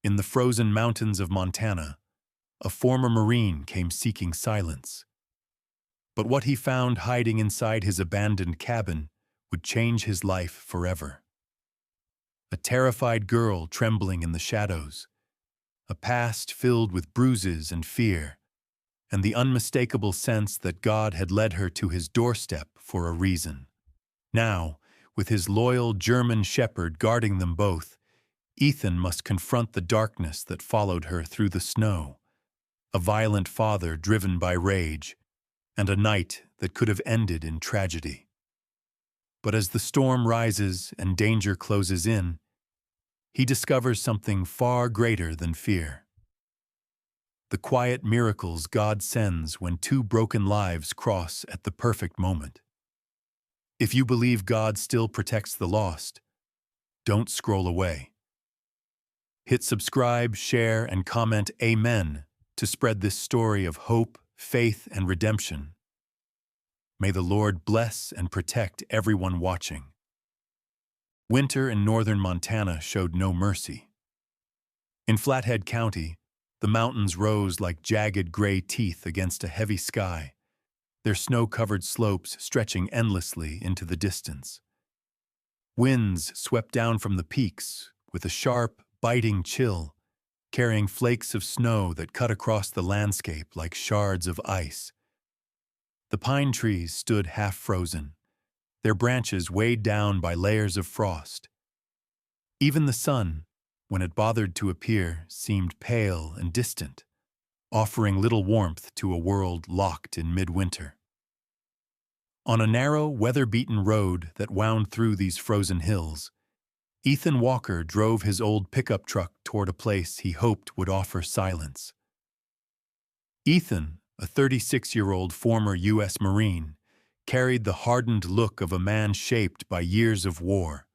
In the frozen mountains of Montana, a former Marine came seeking silence. But what he found hiding inside his abandoned cabin would change his life forever. A terrified girl trembling in the shadows, a past filled with bruises and fear, and the unmistakable sense that God had led her to his doorstep for a reason. Now, with his loyal German shepherd guarding them both, Ethan must confront the darkness that followed her through the snow, a violent father driven by rage, and a night that could have ended in tragedy. But as the storm rises and danger closes in, he discovers something far greater than fear. The quiet miracles God sends when two broken lives cross at the perfect moment. If you believe God still protects the lost, don't scroll away. Hit subscribe, share, and comment Amen to spread this story of hope, faith, and redemption. May the Lord bless and protect everyone watching. Winter in northern Montana showed no mercy. In Flathead County, the mountains rose like jagged gray teeth against a heavy sky, their snow-covered slopes stretching endlessly into the distance. Winds swept down from the peaks with a sharp, biting chill, carrying flakes of snow that cut across the landscape like shards of ice. The pine trees stood half-frozen, their branches weighed down by layers of frost. Even the sun, when it bothered to appear, seemed pale and distant, offering little warmth to a world locked in midwinter. On a narrow, weather-beaten road that wound through these frozen hills, Ethan Walker drove his old pickup truck toward a place he hoped would offer silence. Ethan, a 36-year-old former U.S. Marine, carried the hardened look of a man shaped by years of war.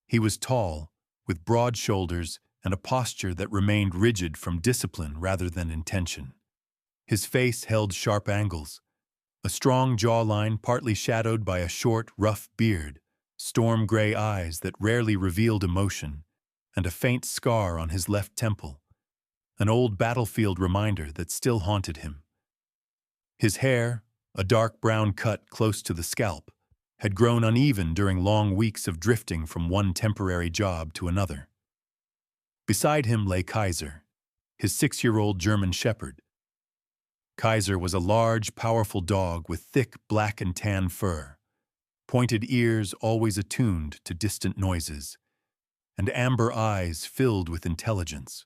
He was tall, with broad shoulders and a posture that remained rigid from discipline rather than intention. His face held sharp angles, a strong jawline partly shadowed by a short, rough beard, storm-gray eyes that rarely revealed emotion, and a faint scar on his left temple, an old battlefield reminder that still haunted him. His hair, a dark brown cut close to the scalp, had grown uneven during long weeks of drifting from one temporary job to another. Beside him lay Kaiser, his 6-year-old German shepherd. Kaiser was a large, powerful dog with thick black and tan fur, pointed ears always attuned to distant noises, and amber eyes filled with intelligence.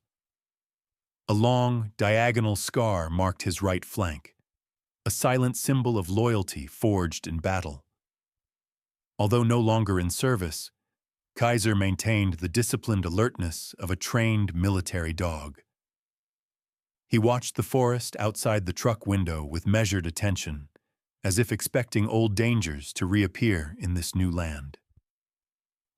A long, diagonal scar marked his right flank, a silent symbol of loyalty forged in battle. Although no longer in service, Kaiser maintained the disciplined alertness of a trained military dog. He watched the forest outside the truck window with measured attention, as if expecting old dangers to reappear in this new land.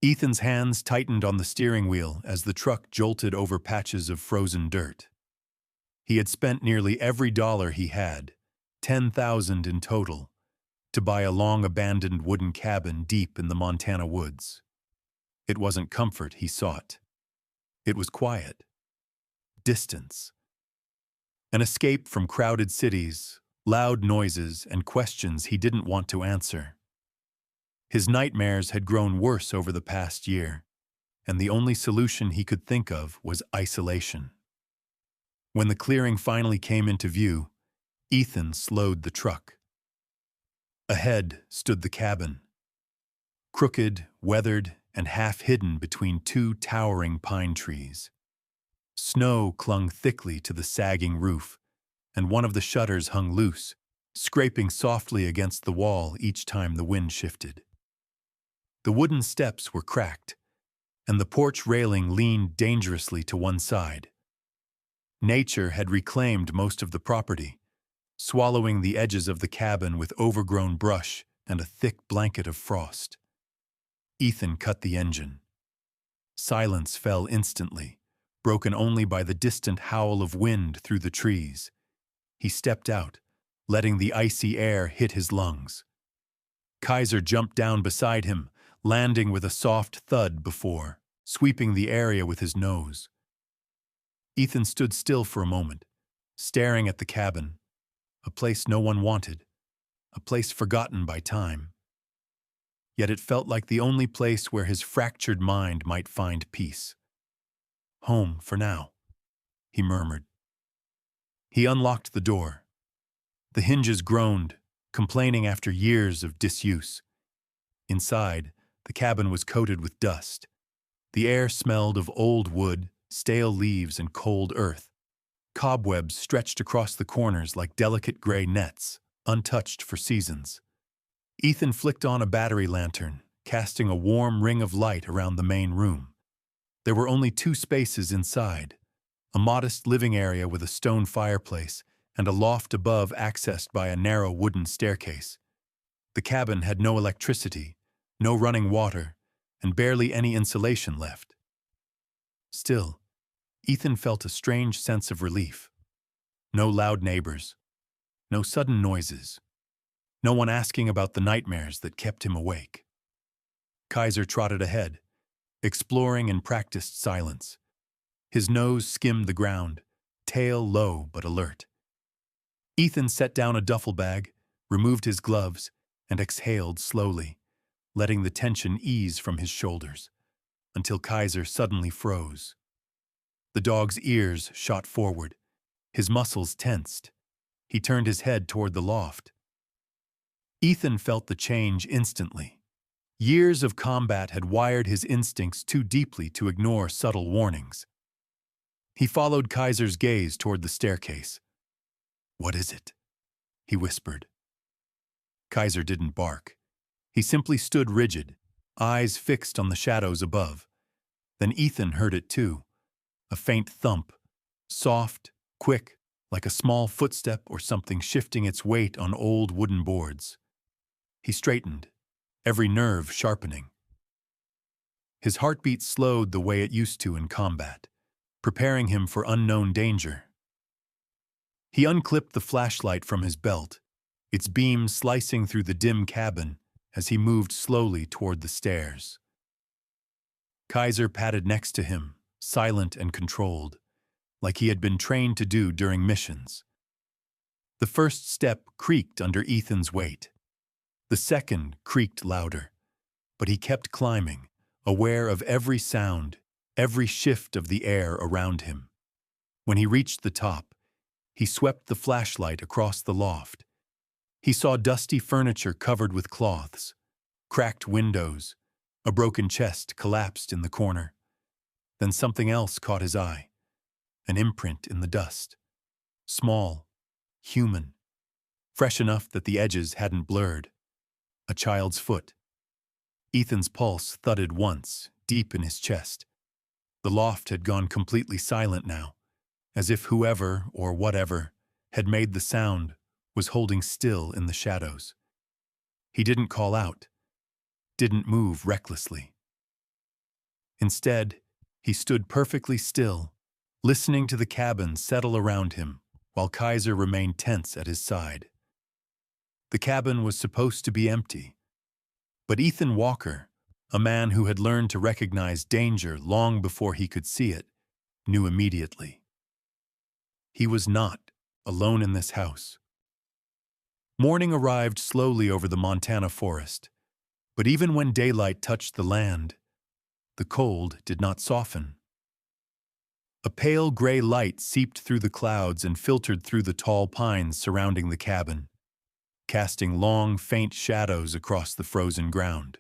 Ethan's hands tightened on the steering wheel as the truck jolted over patches of frozen dirt. He had spent nearly every dollar he had, $10,000 in total, to buy a long-abandoned wooden cabin deep in the Montana woods. It wasn't comfort he sought. It was quiet, distance, an escape from crowded cities, loud noises, and questions he didn't want to answer. His nightmares had grown worse over the past year, and the only solution he could think of was isolation. When the clearing finally came into view, Ethan slowed the truck. Ahead stood the cabin, crooked, weathered, and half-hidden between two towering pine trees. Snow clung thickly to the sagging roof, and one of the shutters hung loose, scraping softly against the wall each time the wind shifted. The wooden steps were cracked, and the porch railing leaned dangerously to one side. Nature had reclaimed most of the property, swallowing the edges of the cabin with overgrown brush and a thick blanket of frost. Ethan cut the engine. Silence fell instantly, broken only by the distant howl of wind through the trees. He stepped out, letting the icy air hit his lungs. Kaiser jumped down beside him, landing with a soft thud before, sweeping the area with his nose. Ethan stood still for a moment, staring at the cabin, a place no one wanted, a place forgotten by time. Yet it felt like the only place where his fractured mind might find peace. Home for now, he murmured. He unlocked the door. The hinges groaned, complaining after years of disuse. Inside, the cabin was coated with dust. The air smelled of old wood, stale leaves, and cold earth. Cobwebs stretched across the corners like delicate gray nets, untouched for seasons. Ethan flicked on a battery lantern, casting a warm ring of light around the main room. There were only two spaces inside, a modest living area with a stone fireplace and a loft above accessed by a narrow wooden staircase. The cabin had no electricity, no running water, and barely any insulation left. Still, Ethan felt a strange sense of relief. No loud neighbors, no sudden noises, no one asking about the nightmares that kept him awake. Kaiser trotted ahead, exploring in practiced silence. His nose skimmed the ground, tail low but alert. Ethan set down a duffel bag, removed his gloves, and exhaled slowly, letting the tension ease from his shoulders, until Kaiser suddenly froze. The dog's ears shot forward, his muscles tensed. He turned his head toward the loft. Ethan felt the change instantly. Years of combat had wired his instincts too deeply to ignore subtle warnings. He followed Kaiser's gaze toward the staircase. "What is it?" he whispered. Kaiser didn't bark. He simply stood rigid, eyes fixed on the shadows above. Then Ethan heard it too, a faint thump, soft, quick, like a small footstep or something shifting its weight on old wooden boards. He straightened, every nerve sharpening. His heartbeat slowed the way it used to in combat, preparing him for unknown danger. He unclipped the flashlight from his belt, its beam slicing through the dim cabin as he moved slowly toward the stairs. Kaiser padded next to him, silent and controlled, like he had been trained to do during missions. The first step creaked under Ethan's weight. The second creaked louder, but he kept climbing, aware of every sound, every shift of the air around him. When he reached the top, he swept the flashlight across the loft. He saw dusty furniture covered with cloths, cracked windows, a broken chest collapsed in the corner. Then something else caught his eye, an imprint in the dust. Small, human, fresh enough that the edges hadn't blurred. A child's foot. Ethan's pulse thudded once, deep in his chest. The loft had gone completely silent now, as if whoever or whatever had made the sound was holding still in the shadows. He didn't call out, didn't move recklessly. Instead, he stood perfectly still, listening to the cabin settle around him while Kaiser remained tense at his side. The cabin was supposed to be empty, but Ethan Walker, a man who had learned to recognize danger long before he could see it, knew immediately. He was not alone in this house. Morning arrived slowly over the Montana forest, but even when daylight touched the land, the cold did not soften. A pale gray light seeped through the clouds and filtered through the tall pines surrounding the cabin, casting long, faint shadows across the frozen ground.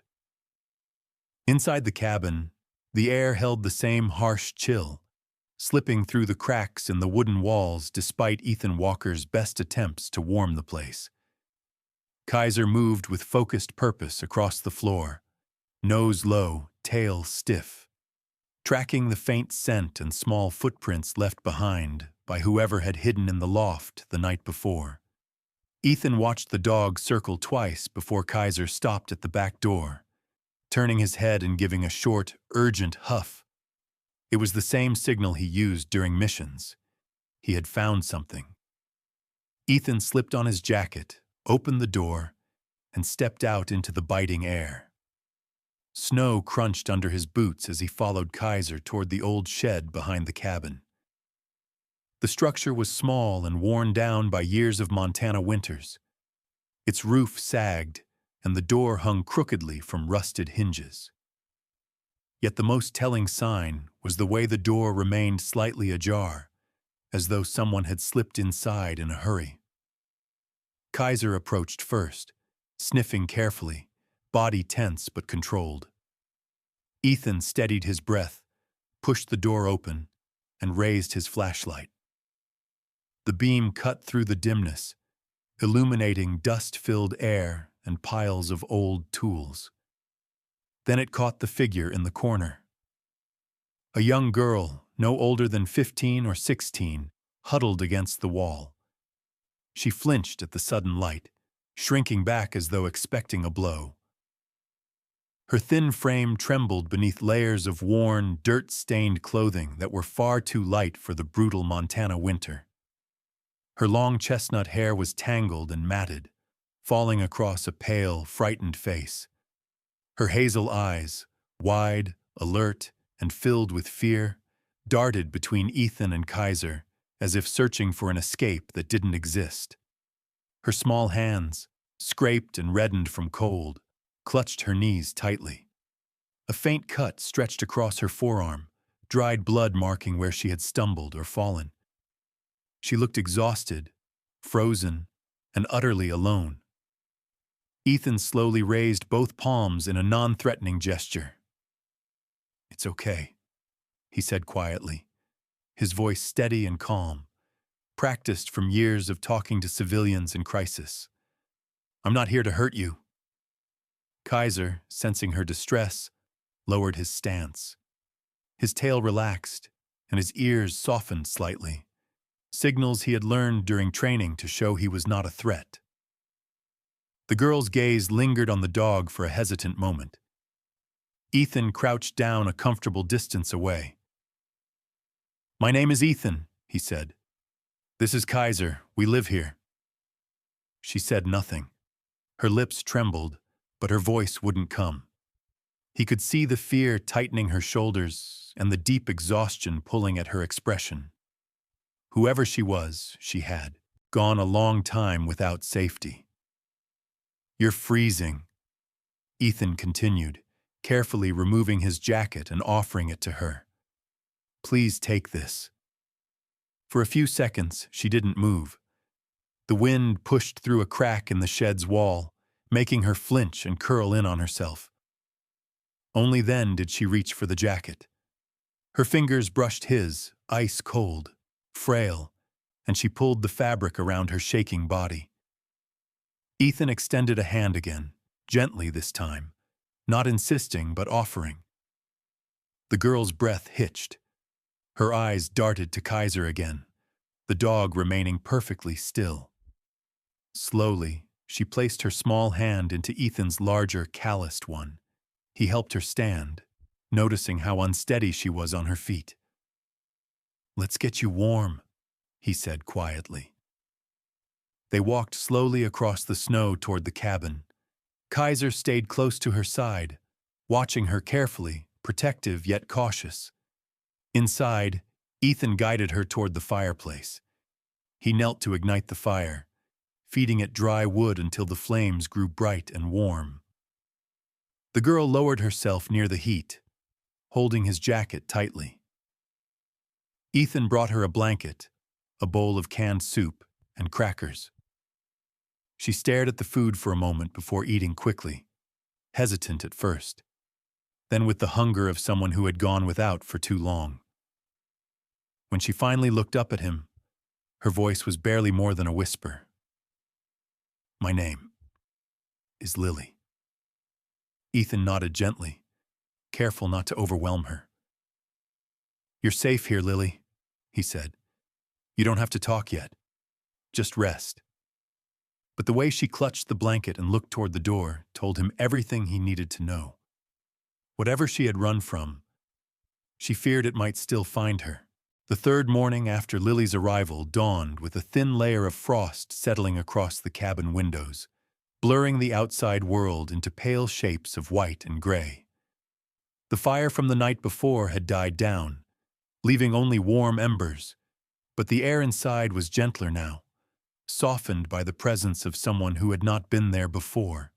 Inside the cabin, the air held the same harsh chill, slipping through the cracks in the wooden walls despite Ethan Walker's best attempts to warm the place. Kaiser moved with focused purpose across the floor, nose low, tail stiff, tracking the faint scent and small footprints left behind by whoever had hidden in the loft the night before. Ethan watched the dog circle twice before Kaiser stopped at the back door, turning his head and giving a short, urgent huff. It was the same signal he used during missions. He had found something. Ethan slipped on his jacket, opened the door, and stepped out into the biting air. Snow crunched under his boots as he followed Kaiser toward the old shed behind the cabin. The structure was small and worn down by years of Montana winters. Its roof sagged, and the door hung crookedly from rusted hinges. Yet the most telling sign was the way the door remained slightly ajar, as though someone had slipped inside in a hurry. Kaiser approached first, sniffing carefully, body tense but controlled. Ethan steadied his breath, pushed the door open, and raised his flashlight. The beam cut through the dimness, illuminating dust-filled air and piles of old tools. Then it caught the figure in the corner. A young girl, no older than 15 or 16, huddled against the wall. She flinched at the sudden light, shrinking back as though expecting a blow. Her thin frame trembled beneath layers of worn, dirt-stained clothing that were far too light for the brutal Montana winter. Her long chestnut hair was tangled and matted, falling across a pale, frightened face. Her hazel eyes, wide, alert, and filled with fear, darted between Ethan and Kaiser, as if searching for an escape that didn't exist. Her small hands, scraped and reddened from cold, clutched her knees tightly. A faint cut stretched across her forearm, dried blood marking where she had stumbled or fallen. She looked exhausted, frozen, and utterly alone. Ethan slowly raised both palms in a non-threatening gesture. "It's okay," he said quietly, his voice steady and calm, practiced from years of talking to civilians in crisis. "I'm not here to hurt you." Kaiser, sensing her distress, lowered his stance. His tail relaxed, and his ears softened slightly, signals he had learned during training to show he was not a threat. The girl's gaze lingered on the dog for a hesitant moment. Ethan crouched down a comfortable distance away. "My name is Ethan," he said. "This is Kaiser. We live here." She said nothing. Her lips trembled, but her voice wouldn't come. He could see the fear tightening her shoulders and the deep exhaustion pulling at her expression. Whoever she was, she had gone a long time without safety. "You're freezing," Ethan continued, carefully removing his jacket and offering it to her. "Please take this." For a few seconds, she didn't move. The wind pushed through a crack in the shed's wall, making her flinch and curl in on herself. Only then did she reach for the jacket. Her fingers brushed his, ice cold, frail, and she pulled the fabric around her shaking body. Ethan extended a hand again, gently this time, not insisting but offering. The girl's breath hitched. Her eyes darted to Kaiser again, the dog remaining perfectly still. Slowly, she placed her small hand into Ethan's larger, calloused one. He helped her stand, noticing how unsteady she was on her feet. "Let's get you warm," he said quietly. They walked slowly across the snow toward the cabin. Kaiser stayed close to her side, watching her carefully, protective yet cautious. Inside, Ethan guided her toward the fireplace. He knelt to ignite the fire, feeding it dry wood until the flames grew bright and warm. The girl lowered herself near the heat, holding his jacket tightly. Ethan brought her a blanket, a bowl of canned soup, and crackers. She stared at the food for a moment before eating quickly, hesitant at first, then with the hunger of someone who had gone without for too long. When she finally looked up at him, her voice was barely more than a whisper. "My name is Lily." Ethan nodded gently, careful not to overwhelm her. "You're safe here, Lily," he said. "You don't have to talk yet. Just rest." But the way she clutched the blanket and looked toward the door told him everything he needed to know. Whatever she had run from, she feared it might still find her. The third morning after Lily's arrival dawned with a thin layer of frost settling across the cabin windows, blurring the outside world into pale shapes of white and gray. The fire from the night before had died down, leaving only warm embers, But the air inside was gentler now, softened by the presence of someone who had not been there before.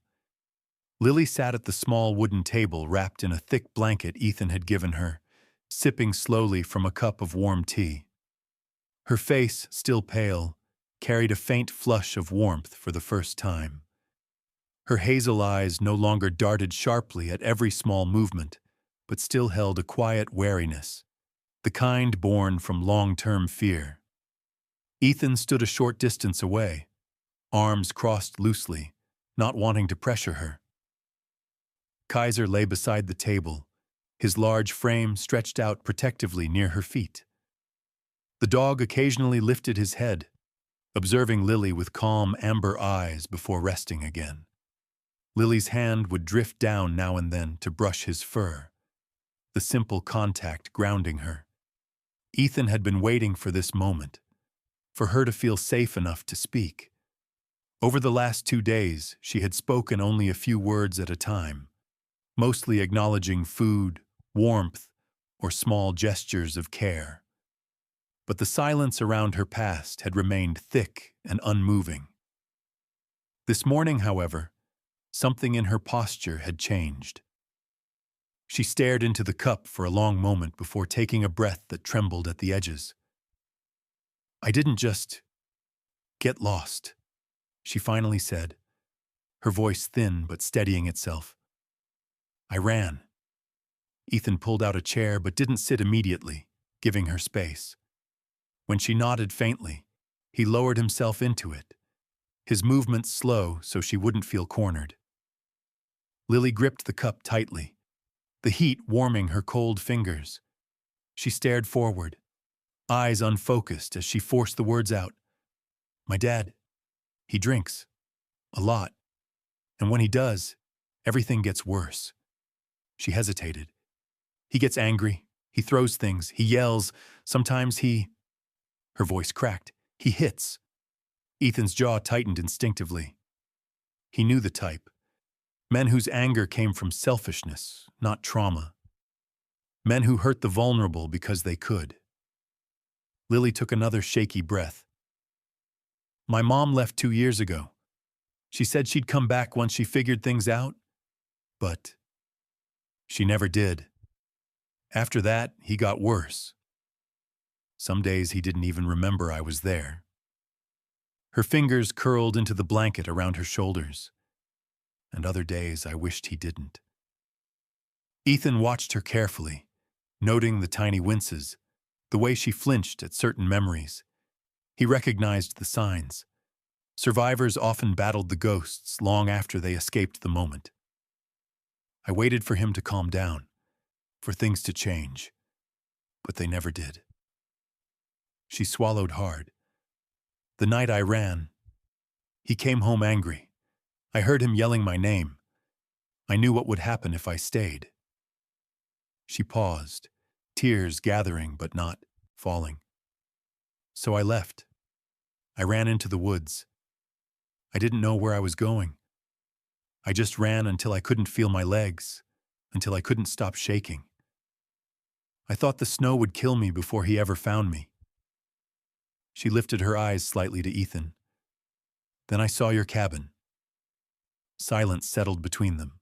Lily sat at the small wooden table wrapped in a thick blanket Ethan had given her, sipping slowly from a cup of warm tea. Her face, still pale, carried a faint flush of warmth for the first time. Her hazel eyes no longer darted sharply at every small movement, but still held a quiet wariness, the kind born from long-term fear. Ethan stood a short distance away, arms crossed loosely, not wanting to pressure her. Kaiser lay beside the table, his large frame stretched out protectively near her feet. The dog occasionally lifted his head, observing Lily with calm amber eyes before resting again. Lily's hand would drift down now and then to brush his fur, the simple contact grounding her. Ethan had been waiting for this moment, for her to feel safe enough to speak. Over the last 2 days, she had spoken only a few words at a time, mostly acknowledging food, warmth, or small gestures of care. But the silence around her past had remained thick and unmoving. This morning, however, something in her posture had changed. She stared into the cup for a long moment before taking a breath that trembled at the edges. "I didn't just get lost," she finally said, her voice thin but steadying itself. "I ran." Ethan pulled out a chair but didn't sit immediately, giving her space. When she nodded faintly, he lowered himself into it, his movements slow so she wouldn't feel cornered. Lily gripped the cup tightly, the heat warming her cold fingers. She stared forward, eyes unfocused as she forced the words out. "My dad, he drinks. A lot. And when he does, everything gets worse." She hesitated. "He gets angry. He throws things. He yells. Sometimes he—" Her voice cracked. "He hits." Ethan's jaw tightened instinctively. He knew the type. Men whose anger came from selfishness, not trauma. Men who hurt the vulnerable because they could. Lily took another shaky breath. "My mom left 2 years ago. She said she'd come back once she figured things out. But she never did. After that, he got worse. Some days he didn't even remember I was there." Her fingers curled into the blanket around her shoulders. "And other days I wished he didn't." Ethan watched her carefully, noting the tiny winces, the way she flinched at certain memories. He recognized the signs. Survivors often battled the ghosts long after they escaped the moment. I waited for him to calm down, for things to change, but they never did. She swallowed hard. "The night I ran, he came home angry. I heard him yelling my name. I knew what would happen if I stayed." She paused, tears gathering but not falling. "So I left. I ran into the woods. I didn't know where I was going. I just ran until I couldn't feel my legs, until I couldn't stop shaking. I thought the snow would kill me before he ever found me." She lifted her eyes slightly to Ethan. "Then I saw your cabin." Silence settled between them.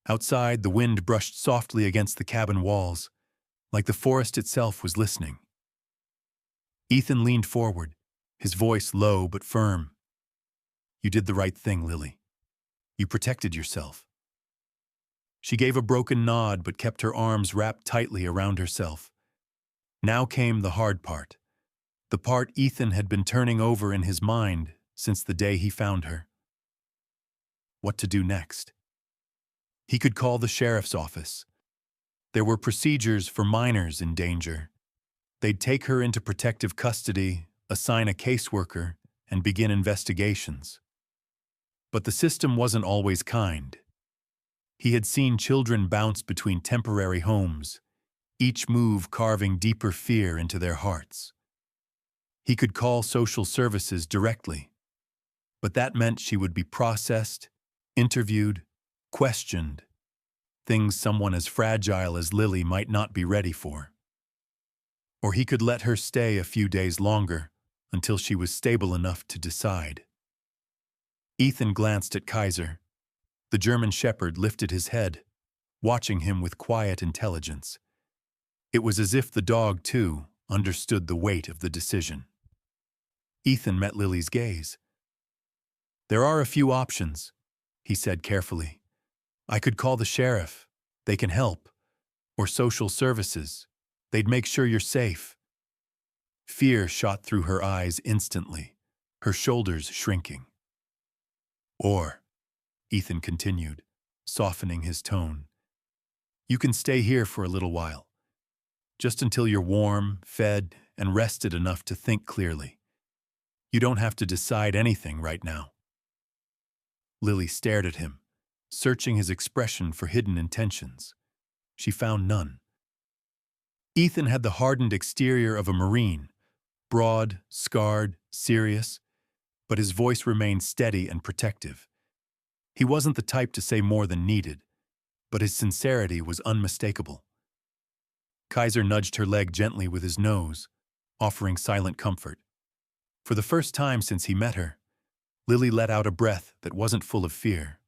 Outside, the wind brushed softly against the cabin walls, like the forest itself was listening. Ethan leaned forward, his voice low but firm. "You did the right thing, Lily. You protected yourself." She gave a broken nod but kept her arms wrapped tightly around herself. Now came the hard part, the part Ethan had been turning over in his mind since the day he found her. What to do next? He could call the sheriff's office. There were procedures for minors in danger. They'd take her into protective custody, assign a caseworker, and begin investigations. But the system wasn't always kind. He had seen children bounce between temporary homes, each move carving deeper fear into their hearts. He could call social services directly, but that meant she would be processed, interviewed, questioned, things someone as fragile as Lily might not be ready for. Or he could let her stay a few days longer until she was stable enough to decide. Ethan glanced at Kaiser. The German shepherd lifted his head, watching him with quiet intelligence. It was as if the dog, too, understood the weight of the decision. Ethan met Lily's gaze. "There are a few options," he said carefully. "I could call the sheriff. They can help. Or social services. They'd make sure you're safe." Fear shot through her eyes instantly, her shoulders shrinking. "Or," Ethan continued, softening his tone, "you can stay here for a little while. Just until you're warm, fed, and rested enough to think clearly. You don't have to decide anything right now." Lily stared at him, searching his expression for hidden intentions. She found none. Ethan had the hardened exterior of a Marine, broad, scarred, serious, but his voice remained steady and protective. He wasn't the type to say more than needed, but his sincerity was unmistakable. Kaiser nudged her leg gently with his nose, offering silent comfort. For the first time since he met her, Lily let out a breath that wasn't full of fear.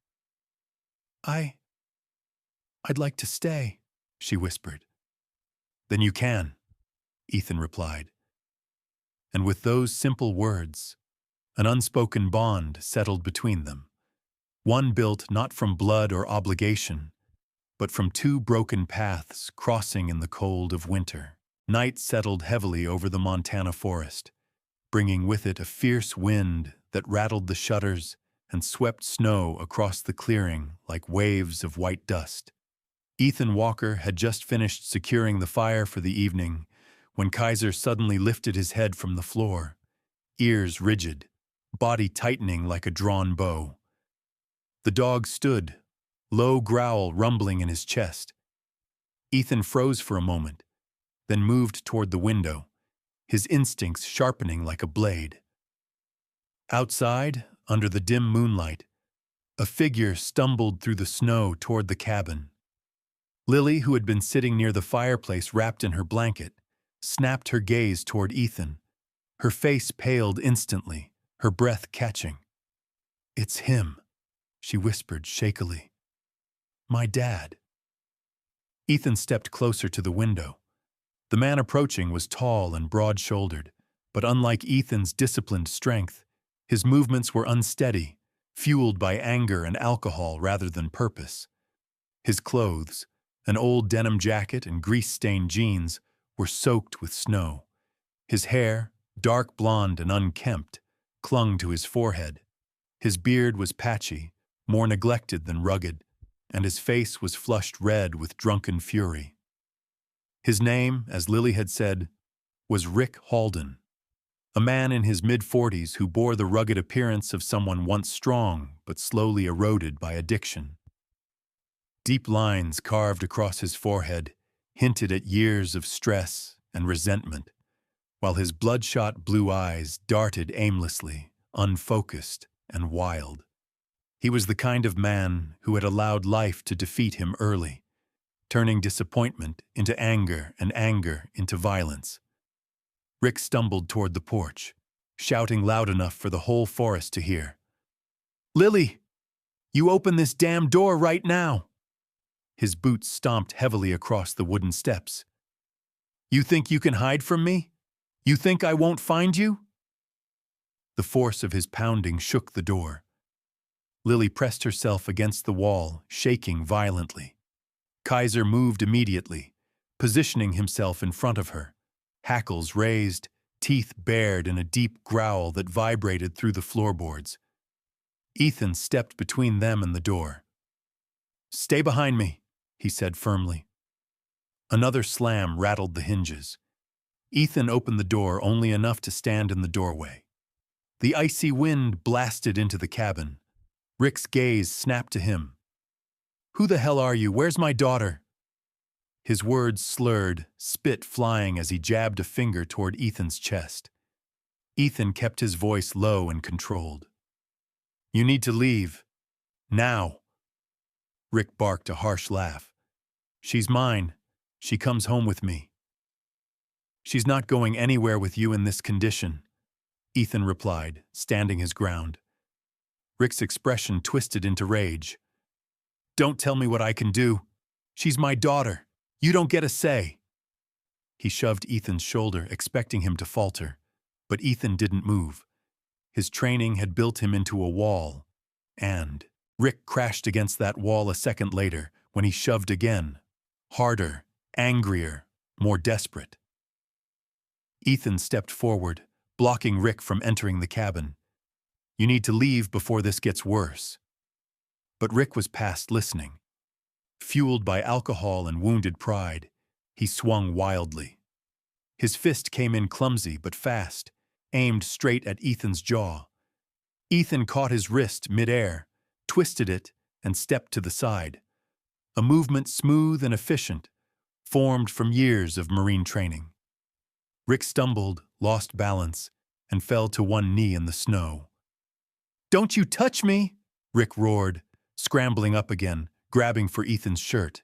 I'd like to stay," she whispered. "Then you can," Ethan replied. And with those simple words, an unspoken bond settled between them. One built not from blood or obligation, but from two broken paths crossing in the cold of winter. Night settled heavily over the Montana forest, bringing with it a fierce wind that rattled the shutters and swept snow across the clearing like waves of white dust. Ethan Walker had just finished securing the fire for the evening when Kaiser suddenly lifted his head from the floor, ears rigid, body tightening like a drawn bow. The dog stood, low growl rumbling in his chest. Ethan froze for a moment, then moved toward the window, his instincts sharpening like a blade. Outside, under the dim moonlight, a figure stumbled through the snow toward the cabin. Lily, who had been sitting near the fireplace wrapped in her blanket, snapped her gaze toward Ethan. Her face paled instantly, her breath catching. "It's him," she whispered shakily. "My dad." Ethan stepped closer to the window. The man approaching was tall and broad-shouldered, but unlike Ethan's disciplined strength, his movements were unsteady, fueled by anger and alcohol rather than purpose. His clothes, an old denim jacket and grease-stained jeans, were soaked with snow. His hair, dark blonde and unkempt, clung to his forehead. His beard was patchy, more neglected than rugged, and his face was flushed red with drunken fury. His name, as Lily had said, was Rick Halden, a man in his mid-40s who bore the rugged appearance of someone once strong but slowly eroded by addiction. Deep lines carved across his forehead hinted at years of stress and resentment, while his bloodshot blue eyes darted aimlessly, unfocused and wild. He was the kind of man who had allowed life to defeat him early, turning disappointment into anger and anger into violence. Rick stumbled toward the porch, shouting loud enough for the whole forest to hear. "Lily, you open this damn door right now!" His boots stomped heavily across the wooden steps. "You think you can hide from me? You think I won't find you?" The force of his pounding shook the door. Lily pressed herself against the wall, shaking violently. Kaiser moved immediately, positioning himself in front of her, hackles raised, teeth bared in a deep growl that vibrated through the floorboards. Ethan stepped between them and the door. "Stay behind me," he said firmly. Another slam rattled the hinges. Ethan opened the door only enough to stand in the doorway. The icy wind blasted into the cabin. Rick's gaze snapped to him. "Who the hell are you? Where's my daughter?" His words slurred, spit flying as he jabbed a finger toward Ethan's chest. Ethan kept his voice low and controlled. "You need to leave. Now." Rick barked a harsh laugh. "She's mine. She comes home with me." She's not going anywhere with you in this condition, Ethan replied, standing his ground. Rick's expression twisted into rage. Don't tell me what I can do. She's my daughter. You don't get a say. He shoved Ethan's shoulder, expecting him to falter, but Ethan didn't move. His training had built him into a wall, and Rick crashed against that wall a second later when he shoved again, harder, angrier, more desperate. Ethan stepped forward, blocking Rick from entering the cabin. You need to leave before this gets worse. But Rick was past listening. Fueled by alcohol and wounded pride, he swung wildly. His fist came in clumsy but fast, aimed straight at Ethan's jaw. Ethan caught his wrist mid-air, twisted it, and stepped to the side. A movement smooth and efficient, formed from years of Marine training. Rick stumbled, lost balance, and fell to one knee in the snow. Don't you touch me! Rick roared, scrambling up again, grabbing for Ethan's shirt.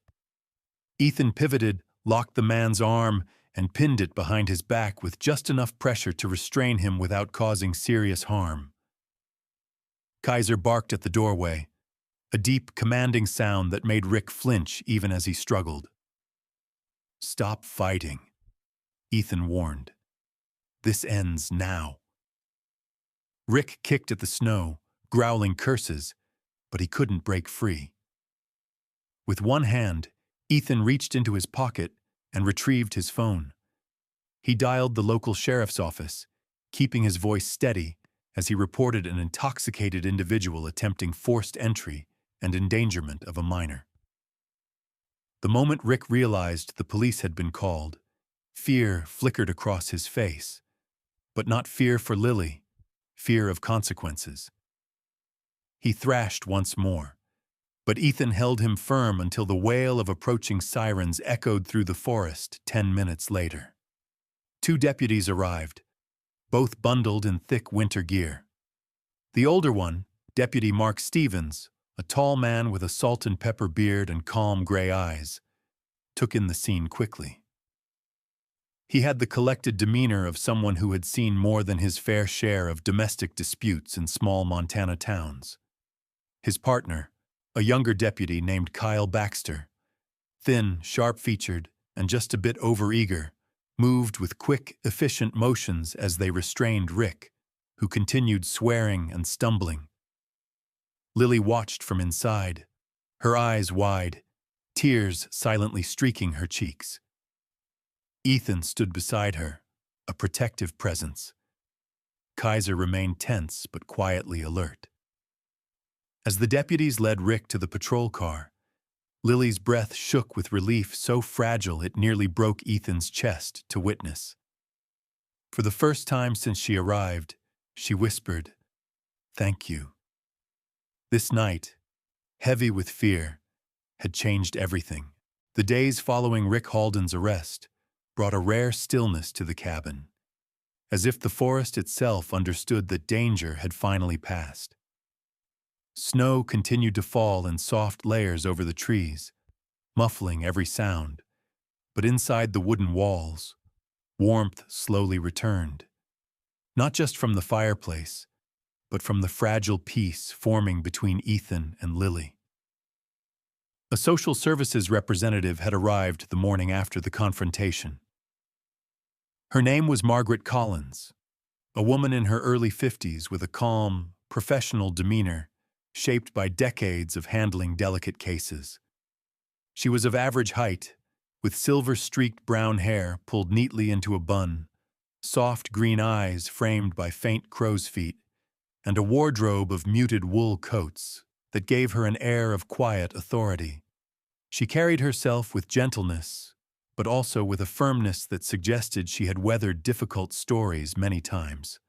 Ethan pivoted, locked the man's arm, and pinned it behind his back with just enough pressure to restrain him without causing serious harm. Kaiser barked at the doorway, a deep, commanding sound that made Rick flinch even as he struggled. Stop fighting, Ethan warned. This ends now. Rick kicked at the snow, growling curses, but he couldn't break free. With one hand, Ethan reached into his pocket and retrieved his phone. He dialed the local sheriff's office, keeping his voice steady as he reported an intoxicated individual attempting forced entry and endangerment of a minor. The moment Rick realized the police had been called, fear flickered across his face, but not fear for Lily, fear of consequences. He thrashed once more, but Ethan held him firm until the wail of approaching sirens echoed through the forest 10 minutes later. 2 deputies arrived, both bundled in thick winter gear. The older one, Deputy Mark Stevens, a tall man with a salt and pepper beard and calm gray eyes, took in the scene quickly. He had the collected demeanor of someone who had seen more than his fair share of domestic disputes in small Montana towns. His partner, a younger deputy named Kyle Baxter, thin, sharp-featured, and just a bit overeager, moved with quick, efficient motions as they restrained Rick, who continued swearing and stumbling. Lily watched from inside, her eyes wide, tears silently streaking her cheeks. Ethan stood beside her, a protective presence. Kaiser remained tense but quietly alert. As the deputies led Rick to the patrol car, Lily's breath shook with relief so fragile it nearly broke Ethan's chest to witness. For the first time since she arrived, she whispered, "Thank you." This night, heavy with fear, had changed everything. The days following Rick Halden's arrest brought a rare stillness to the cabin, as if the forest itself understood that danger had finally passed. Snow continued to fall in soft layers over the trees, muffling every sound, but inside the wooden walls, warmth slowly returned, not just from the fireplace, but from the fragile peace forming between Ethan and Lily. A social services representative had arrived the morning after the confrontation. Her name was Margaret Collins, a woman in her early 50s with a calm, professional demeanor shaped by decades of handling delicate cases. She was of average height, with silver-streaked brown hair pulled neatly into a bun, soft green eyes framed by faint crow's feet, and a wardrobe of muted wool coats that gave her an air of quiet authority. She carried herself with gentleness, but also with a firmness that suggested she had weathered difficult stories many times.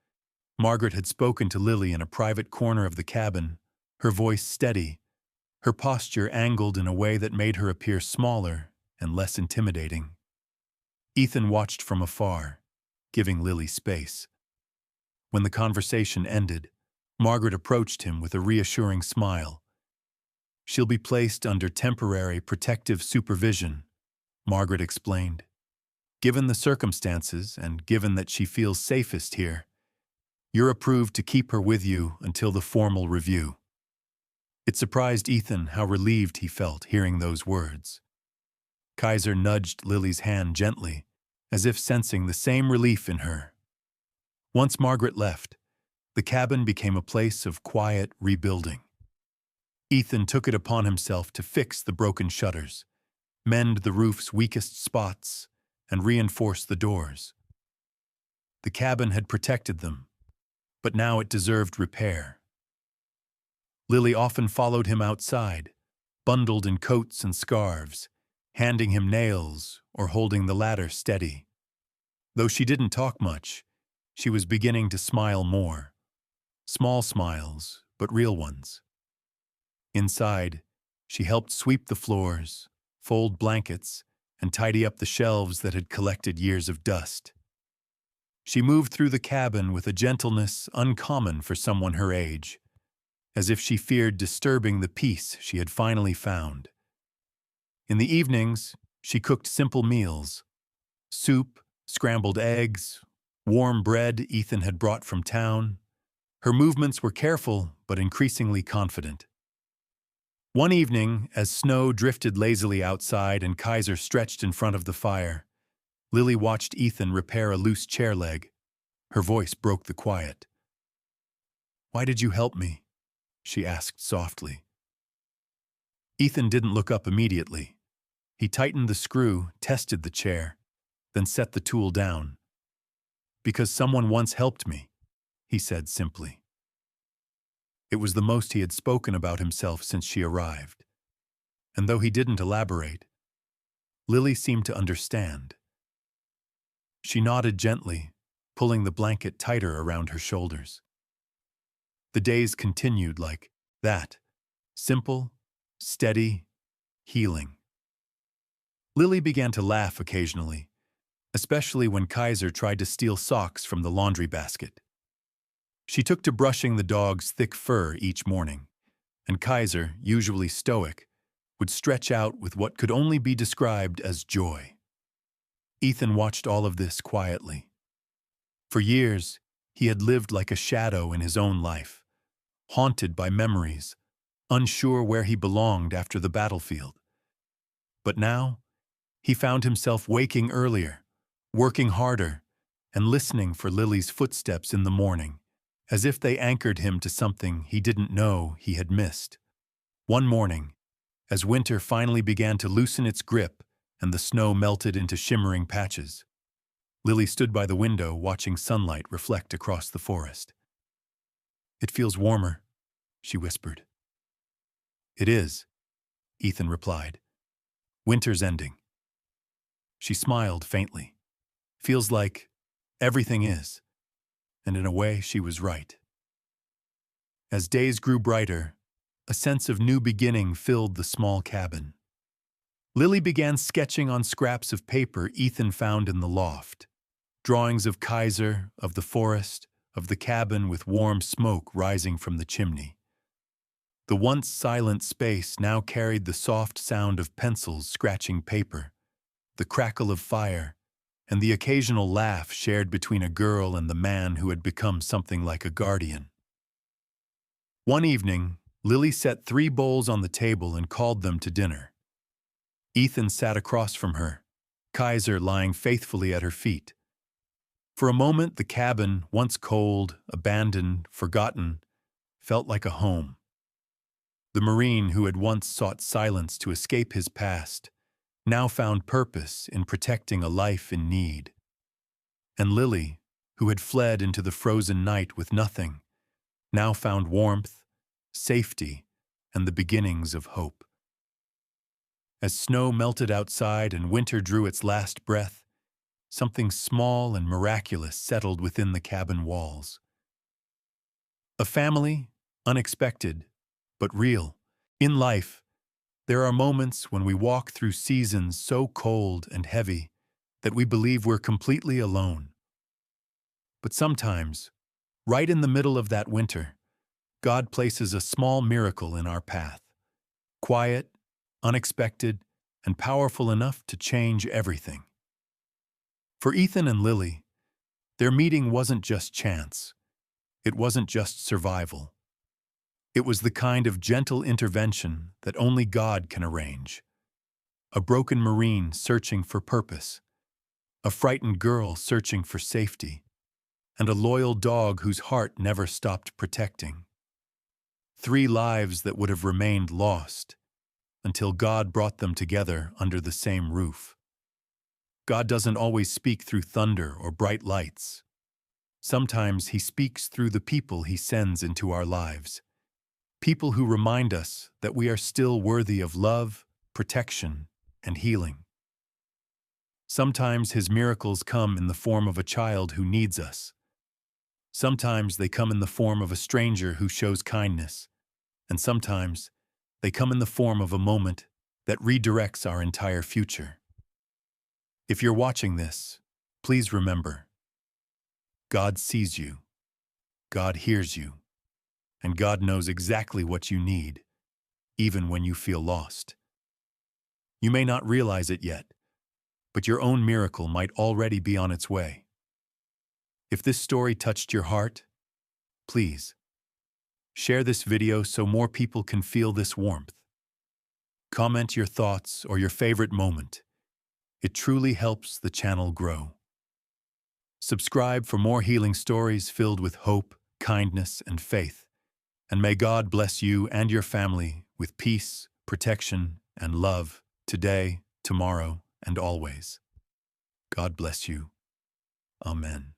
Margaret had spoken to Lily in a private corner of the cabin, her voice steady, her posture angled in a way that made her appear smaller and less intimidating. Ethan watched from afar, giving Lily space. When the conversation ended, Margaret approached him with a reassuring smile. "She'll be placed under temporary protective supervision," Margaret explained. Given the circumstances and given that she feels safest here, you're approved to keep her with you until the formal review." It surprised Ethan how relieved he felt hearing those words. Kaiser nudged Lily's hand gently, as if sensing the same relief in her. Once Margaret left, the cabin became a place of quiet rebuilding. Ethan took it upon himself to fix the broken shutters, mend the roof's weakest spots, and reinforce the doors. The cabin had protected them, but now it deserved repair. Lily often followed him outside, bundled in coats and scarves, handing him nails or holding the ladder steady. Though she didn't talk much, she was beginning to smile more. Small smiles, but real ones. Inside, she helped sweep the floors, fold blankets, and tidy up the shelves that had collected years of dust. She moved through the cabin with a gentleness uncommon for someone her age, as if she feared disturbing the peace she had finally found. In the evenings, she cooked simple meals: soup, scrambled eggs, warm bread Ethan had brought from town. Her movements were careful but increasingly confident. One evening, as snow drifted lazily outside and Kaiser stretched in front of the fire, Lily watched Ethan repair a loose chair leg. Her voice broke the quiet. "Why did you help me?" she asked softly. Ethan didn't look up immediately. He tightened the screw, tested the chair, then set the tool down. "Because someone once helped me," he said simply. It was the most he had spoken about himself since she arrived. And though he didn't elaborate, Lily seemed to understand. She nodded gently, pulling the blanket tighter around her shoulders. The days continued like that, simple, steady, healing. Lily began to laugh occasionally, especially when Kaiser tried to steal socks from the laundry basket. She took to brushing the dog's thick fur each morning, and Kaiser, usually stoic, would stretch out with what could only be described as joy. Ethan watched all of this quietly. For years, he had lived like a shadow in his own life, haunted by memories, unsure where he belonged after the battlefield. But now, he found himself waking earlier, working harder, and listening for Lily's footsteps in the morning, as if they anchored him to something he didn't know he had missed. One morning, as winter finally began to loosen its grip and the snow melted into shimmering patches, Lily stood by the window watching sunlight reflect across the forest. "It feels warmer," she whispered. "It is," Ethan replied. "Winter's ending." She smiled faintly. "Feels like everything is." And in a way, she was right. As days grew brighter, a sense of new beginning filled the small cabin. Lily began sketching on scraps of paper Ethan found in the loft. Drawings of Kaiser, of the forest, of the cabin with warm smoke rising from the chimney. The once silent space now carried the soft sound of pencils scratching paper, the crackle of fire, and the occasional laugh shared between a girl and the man who had become something like a guardian. One evening, Lily set 3 bowls on the table and called them to dinner. Ethan sat across from her, Kaiser lying faithfully at her feet. For a moment, the cabin, once cold, abandoned, forgotten, felt like a home. The Marine who had once sought silence to escape his past now found purpose in protecting a life in need. And Lily, who had fled into the frozen night with nothing, now found warmth, safety, and the beginnings of hope. As snow melted outside and winter drew its last breath, something small and miraculous settled within the cabin walls. A family, unexpected, but real. In life, there are moments when we walk through seasons so cold and heavy that we believe we're completely alone. But sometimes, right in the middle of that winter, God places a small miracle in our path. Quiet, unexpected, and powerful enough to change everything. For Ethan and Lily, their meeting wasn't just chance. It wasn't just survival. It was the kind of gentle intervention that only God can arrange. A broken Marine searching for purpose, a frightened girl searching for safety, and a loyal dog whose heart never stopped protecting. 3 lives that would have remained lost until God brought them together under the same roof. God doesn't always speak through thunder or bright lights. Sometimes He speaks through the people He sends into our lives. People who remind us that we are still worthy of love, protection, and healing. Sometimes His miracles come in the form of a child who needs us. Sometimes they come in the form of a stranger who shows kindness. And sometimes they come in the form of a moment that redirects our entire future. If you're watching this, please remember, God sees you, God hears you, and God knows exactly what you need, even when you feel lost. You may not realize it yet, but your own miracle might already be on its way. If this story touched your heart, please share this video so more people can feel this warmth. Comment your thoughts or your favorite moment. It truly helps the channel grow. Subscribe for more healing stories filled with hope, kindness, and faith. And may God bless you and your family with peace, protection, and love today, tomorrow, and always. God bless you. Amen.